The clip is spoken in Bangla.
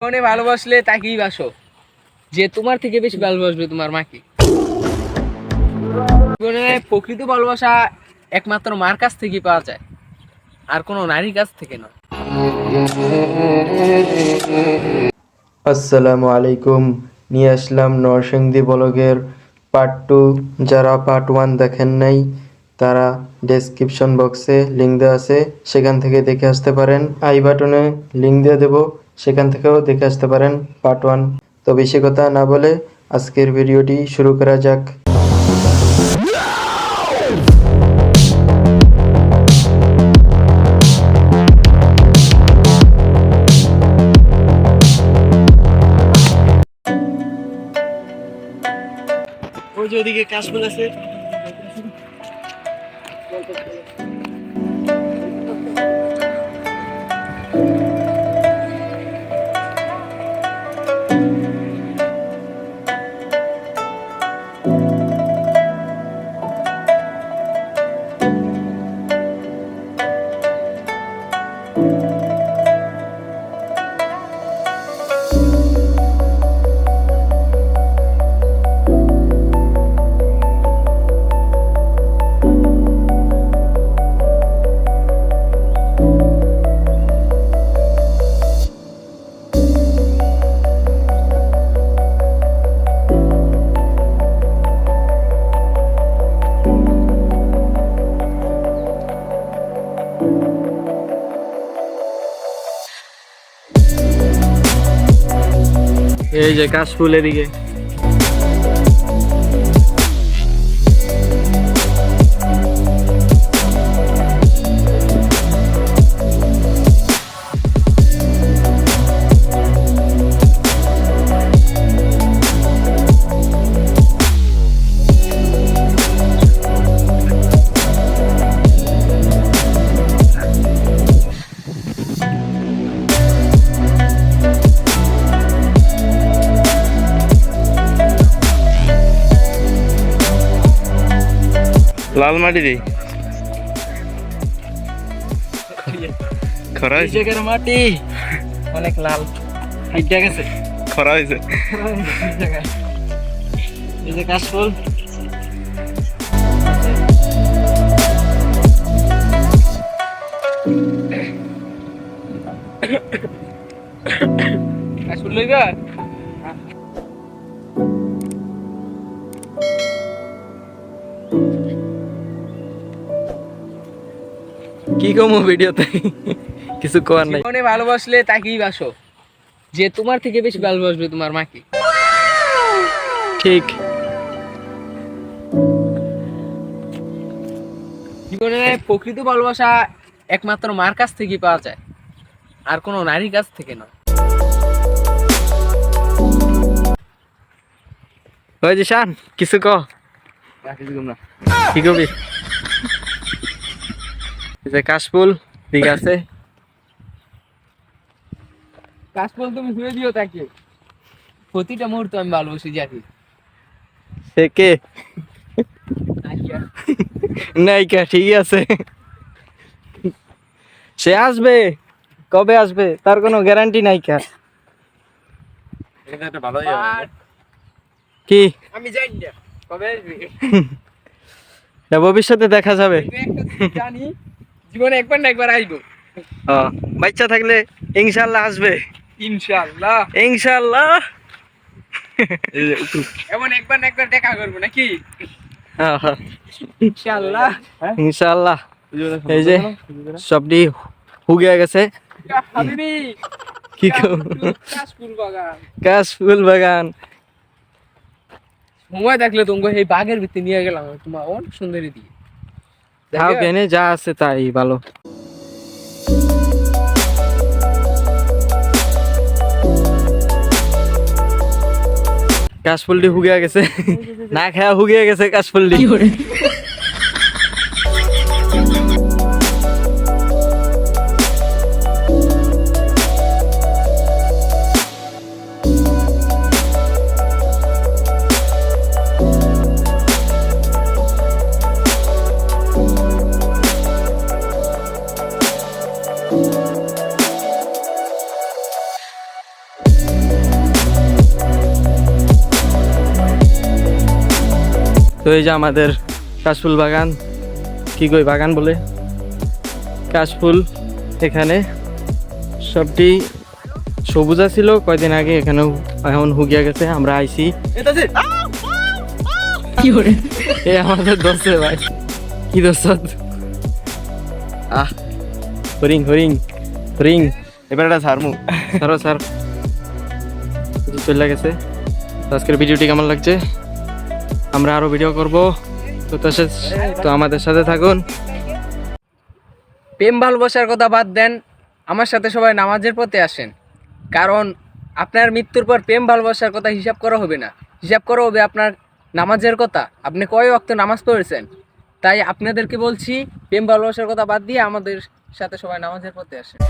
মনে ভালোবাসলে তাকেই বাসো, যে তোমার থেকে বেশি ভালোবাসবে তোমার মাকে। জীবনে প্রকৃত ভালোবাসা একমাত্র মার কাছ থেকে পাওয়া যায়, আর কোনো নারীর কাছ থেকে নয়। আসসালামু আলাইকুম। নিয়ে আসলাম নরসিংদী ব্লগের পার্ট 2। যারা পার্ট 1 দেখেন নাই তারা ডেসক্রিপশন বক্সে লিঙ্ক দেওয়া আছে, সেখান থেকে দেখে আসতে পারেন। আই বাটনে লিঙ্ক দিয়ে দেবো, সেখান থেকেও দেখে আসতে পারেন পার্ট 1। তো বেশি কথা না বলে আজকের ভিডিওটি শুরু করা যাক। ওই যে ওদিকে কাশফুল আছে। এই যে কাশফুল এদিকে। লাল মাটি দি খরা হয়েছে, মাটি অনেক লাল হাইটা গেছে, খরা হয়েছে। এই যে কাশফুল। কাশফুল লইবা? কি কমো ভিডিওতে কিছু করার নাই। জীবনে ভালোবাসলে তাকেই বাসো, যে তোমার থেকে বেশি ভালোবাসবে তোমার মাকে। ঠিক। জীবনে প্রকৃত ভালোবাসা একমাত্র মার কাছ থেকে পাওয়া যায়, আর কোনো নারীর কাছ থেকে নয়। ওই যে শান কিছু ক, কি কবি? এই যে কাশফুল ঠিক আছে। কাশফুল তুমি শুয়ে দিও তাকে, প্রতিটা মুহূর্ত আমি ভালোবাসি যাকে। সে কে? নায়িকা, ঠিক আছে। সে আসবে, কবে আসবে তার কোনো গ্যারান্টি নায়িকা। কি আমি জানি না কবে আসবে, এটা ভবিষ্যতে দেখা যাবে। কিন্তু একটা জিনিস জানি, জীবনে একবার না একবার আসবো। বাচ্চা থাকলে ইনশাআল্লাহ আসবে। ইনশাআল্লাহ ইনশাআল্লাহ। এমন একবার না একবার দেখা করবো নাকি? ইনশাআল্লাহ। ইনশাআল্লাহ। এই যে সবটি হুগিয়া গেছে। হাবিবি কি কাশফুল বাগান, কাশফুল বাগান। সময় দেখলে তোমাকে এই বাগের ভিতরে নিয়ে গেলাম, তোমার অনেক সুন্দরী দিয়ে খাও কেনে যা আছে তাই ভালো। কাশফুলটি হুগিয়া গেছে, না খায়া হুগিয়া গেছে কাশফুলটি। তো এই যে আমাদের কাশফুল বাগান, কি কই বাগান বলে, কাশফুল এখানে সবটি সবুজা ছিল কয়দিন আগে, এখানেও এখন হুগিয়া গেছে। আমরা আইছি এ আমাদের দোস্তে ভাই, কি দোস্ত হরিং হরিং হরিং, এবার এটা ছাড়মু। স্যার স্যার চলে গেছে। তো আজকের ভিডিওটি কেমন লাগছে, আমরা আরো ভিডিও করব, তো আমাদের সাথে থাকুন। প্রেম ভালোবাসার কথা বাদ দেন, আমার সাথে সবাই নামাজের পথে আসেন। কারণ আপনার মৃত্যুর পর প্রেম ভালোবাসার কথা হিসাব করা হবে না, হিসাব করা হবে আপনার নামাজের কথা, আপনি কয় ওয়াক্ত নামাজ পড়েছেন। তাই আপনাদেরকে বলছি, প্রেম ভালোবাসার কথা বাদ দিয়ে আমাদের সাথে সবাই নামাজের পথে আসেন।